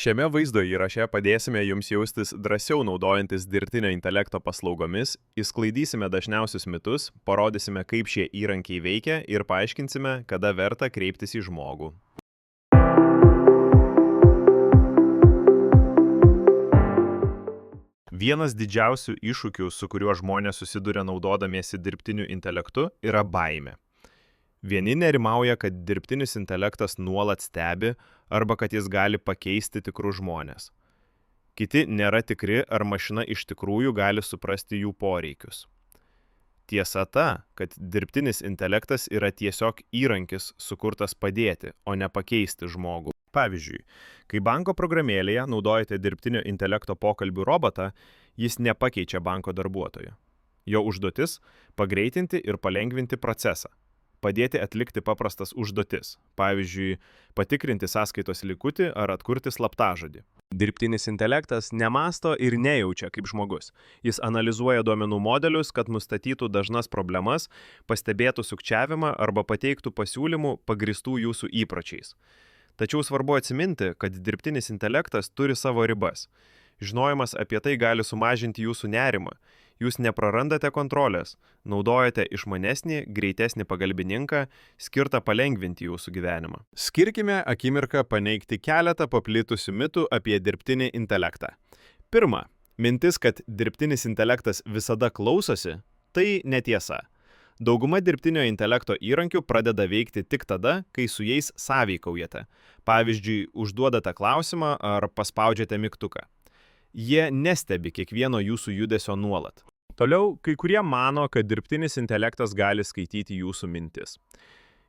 Šiame vaizdo įraše padėsime jums jaustis drąsiau naudojantis dirbtinio intelekto paslaugomis, išsklaidysime dažniausius mitus, parodysime, kaip šie įrankiai veikia ir paaiškinsime, kada verta kreiptis į žmogų. Vienas didžiausių iššūkių, su kuriuo žmonės susiduria naudodamiesi dirbtiniu intelektu, yra baimė. Vieni nerimauja, kad dirbtinis intelektas nuolat stebi arba kad jis gali pakeisti tikrus žmonės. Kiti nėra tikri, ar mašina iš tikrųjų gali suprasti jų poreikius. Tiesa ta, kad dirbtinis intelektas yra tiesiog įrankis sukurtas padėti, o ne pakeisti žmogų. Pavyzdžiui, kai banko programėlėje naudojate dirbtinio intelekto pokalbių robotą, jis nepakeičia banko darbuotojo. Jo užduotis – pagreitinti ir palengvinti procesą. Padėti atlikti paprastas užduotis, pavyzdžiui, patikrinti sąskaitos likutį ar atkurti slaptažodį. Dirbtinis intelektas nemąsto ir nejaučia kaip žmogus. Jis analizuoja duomenų modelius, kad nustatytų dažnas problemas, pastebėtų sukčiavimą arba pateiktų pasiūlymų pagristų jūsų įpročiais. Tačiau svarbu atsiminti, kad dirbtinis intelektas turi savo ribas. Žinojimas apie tai gali sumažinti jūsų nerimą. Jūs neprarandate kontrolės, naudojate išmanesnį, greitesnį pagalbininką, skirtą palengvinti jūsų gyvenimą. Skirkime akimirką paneigti keletą paplitusių mitų apie dirbtinį intelektą. Pirma, mintis, kad dirbtinis intelektas visada klausosi, tai netiesa. Dauguma dirbtinio intelekto įrankių pradeda veikti tik tada, kai su jais sąveikaujate. Pavyzdžiui, užduodate klausimą ar paspaudžiate mygtuką. Jie nestebi kiekvieno jūsų judesio nuolat. Toliau, kai kurie mano, kad dirbtinis intelektas gali skaityti jūsų mintis.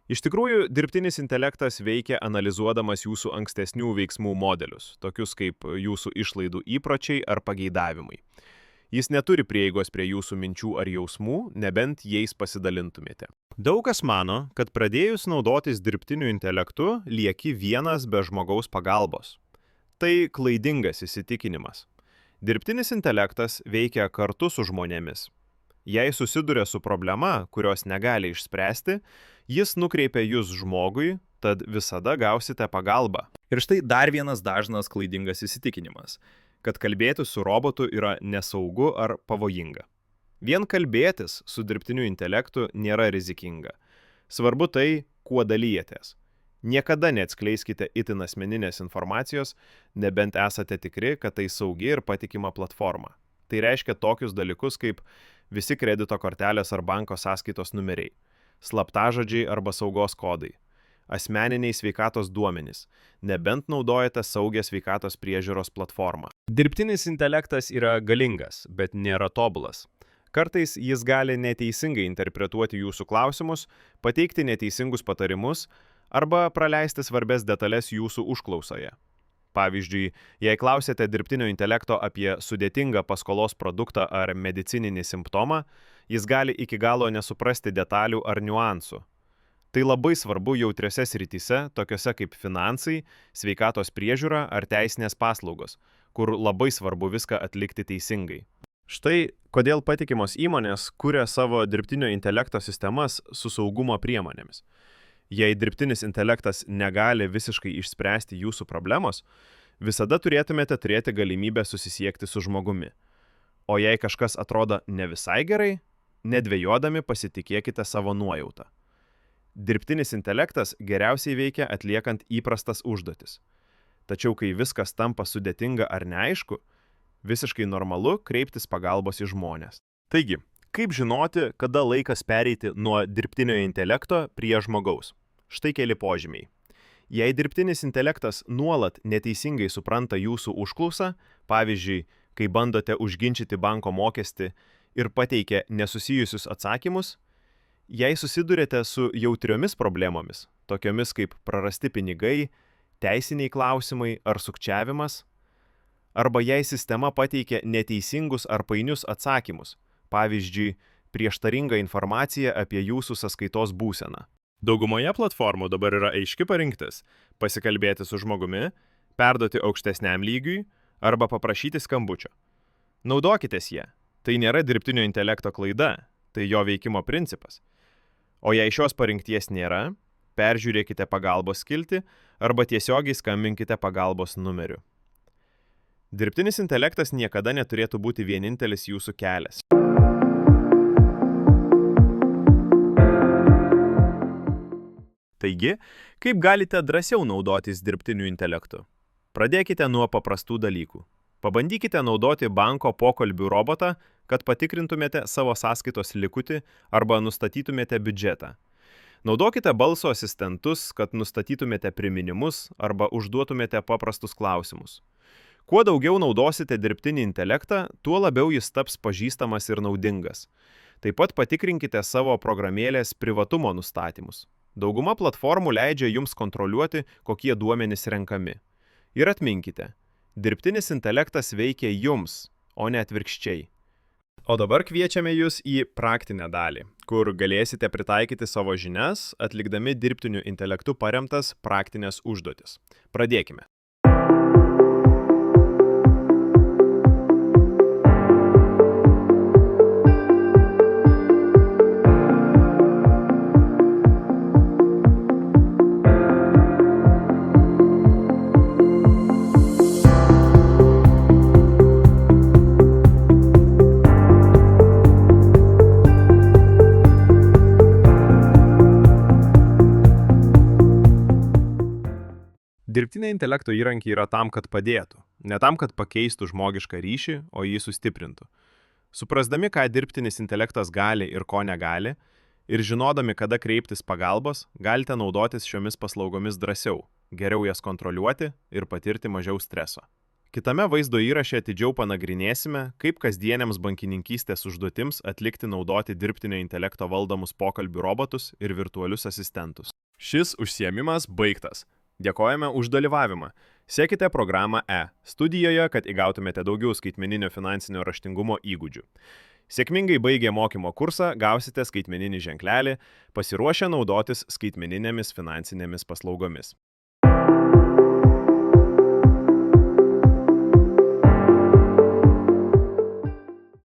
Iš tikrųjų, dirbtinis intelektas veikia analizuodamas jūsų ankstesnių veiksmų modelius, tokius kaip jūsų išlaidų įpročiai ar pageidavimai. Jis neturi prieigos prie jūsų minčių ar jausmų, nebent jais pasidalintumėte. Daug kas mano, kad pradėjus naudotis dirbtiniu intelektu, lieki vienas be žmogaus pagalbos. Tai klaidingas įsitikinimas. Dirbtinis intelektas veikia kartu su žmonėmis. Jei susiduria su problema, kurios negali išspręsti, jis nukreipia jūs žmogui, tad visada gausite pagalbą. Ir štai dar vienas dažnas klaidingas įsitikinimas, kad kalbėti su robotu yra nesaugu ar pavojinga. Vien kalbėtis su dirbtiniu intelektu nėra rizikinga. Svarbu tai, kuo dalijatės. Niekada neatskleiskite itin asmeninės informacijos, nebent esate tikri, kad tai saugi ir patikima platforma. Tai reiškia tokius dalykus kaip visi kredito kortelės ar banko sąskaitos numeriai, slaptažodžiai arba saugos kodai, asmeniniai sveikatos duomenys, nebent naudojate saugią sveikatos priežiūros platformą. Dirbtinis intelektas yra galingas, bet nėra tobulas. Kartais jis gali neteisingai interpretuoti jūsų klausimus, pateikti neteisingus patarimus, arba praleisti svarbes detalės jūsų užklausoje. Pavyzdžiui, jei klausėte dirbtinio intelekto apie sudėtingą paskolos produktą ar medicininį simptomą, jis gali iki galo nesuprasti detalių ar niuansų. Tai labai svarbu jautriose srityse, tokiose kaip finansai, sveikatos priežiūra ar teisinės paslaugos, kur labai svarbu viską atlikti teisingai. Štai kodėl patikimos įmonės kuria savo dirbtinio intelekto sistemas su saugumo priemonėmis. Jei dirbtinis intelektas negali visiškai išspręsti jūsų problemos, visada turėtumėte turėti galimybę susisiekti su žmogumi. O jei kažkas atrodo ne visai gerai, nedvejodami pasitikėkite savo nuojautą. Dirbtinis intelektas geriausiai veikia atliekant įprastas užduotis. Tačiau kai viskas tampa sudėtinga ar neaišku, visiškai normalu kreiptis pagalbos į žmones. Taigi, kaip žinoti, kada laikas pereiti nuo dirbtinio intelekto prie žmogaus? Štai keli požymiai. Jei dirbtinis intelektas nuolat neteisingai supranta jūsų užklausą, pavyzdžiui, kai bandote užginčyti banko mokestį ir pateikia nesusijusius atsakymus, jei susidurėte su jautriomis problemomis, tokiomis kaip prarasti pinigai, teisiniai klausimai ar sukčiavimas, arba jei sistema pateikia neteisingus ar painius atsakymus, pavyzdžiui, prieštaringa informacija apie jūsų sąskaitos būseną. Daugumoje platformų dabar yra aiški parinktis – pasikalbėti su žmogumi, perduoti aukštesniam lygiui arba paprašyti skambučio. Naudokitės jie. Tai nėra dirbtinio intelekto klaida, tai jo veikimo principas. O jei šios parinkties nėra, peržiūrėkite pagalbos skiltį arba tiesiogiai skambinkite pagalbos numeriu. Dirbtinis intelektas niekada neturėtų būti vienintelis jūsų kelias. Taigi, kaip galite drąsiau naudotis dirbtiniu intelektu? Pradėkite nuo paprastų dalykų. Pabandykite naudoti banko pokalbių robotą, kad patikrintumėte savo sąskaitos likutį arba nustatytumėte biudžetą. Naudokite balso asistentus, kad nustatytumėte priminimus arba užduotumėte paprastus klausimus. Kuo daugiau naudosite dirbtinį intelektą, tuo labiau jis taps pažįstamas ir naudingas. Taip pat patikrinkite savo programėlės privatumo nustatymus. Dauguma platformų leidžia jums kontroliuoti, kokie duomenys renkami. Ir atminkite, dirbtinis intelektas veikia jums, o ne atvirkščiai. O dabar kviečiame jūs į praktinę dalį, kur galėsite pritaikyti savo žinias, atlikdami dirbtiniu intelektu paremtas praktinės užduotis. Pradėkime. Dirbtinio intelekto įrankiai yra tam, kad padėtų, ne tam, kad pakeistų žmogišką ryšį, o jį sustiprintų. Suprasdami, ką dirbtinis intelektas gali ir ko negali, ir žinodami, kada kreiptis pagalbos, galite naudotis šiomis paslaugomis drąsiau, geriau jas kontroliuoti ir patirti mažiau streso. Kitame vaizdo įraše atidžiau panagrinėsime, kaip kasdieniams bankininkystės užduotims atlikti naudoti dirbtinio intelekto valdomus pokalbių robotus ir virtualius asistentus. Šis užsiėmimas baigtas. Dėkojame už dalyvavimą. Sekite programą studijoje, kad įgautumėte daugiau skaitmeninio finansinio raštingumo įgūdžių. Sėkmingai baigę mokymo kursą gausite skaitmeninį ženklelį, pasiruošę naudotis skaitmeninėmis finansinėmis paslaugomis.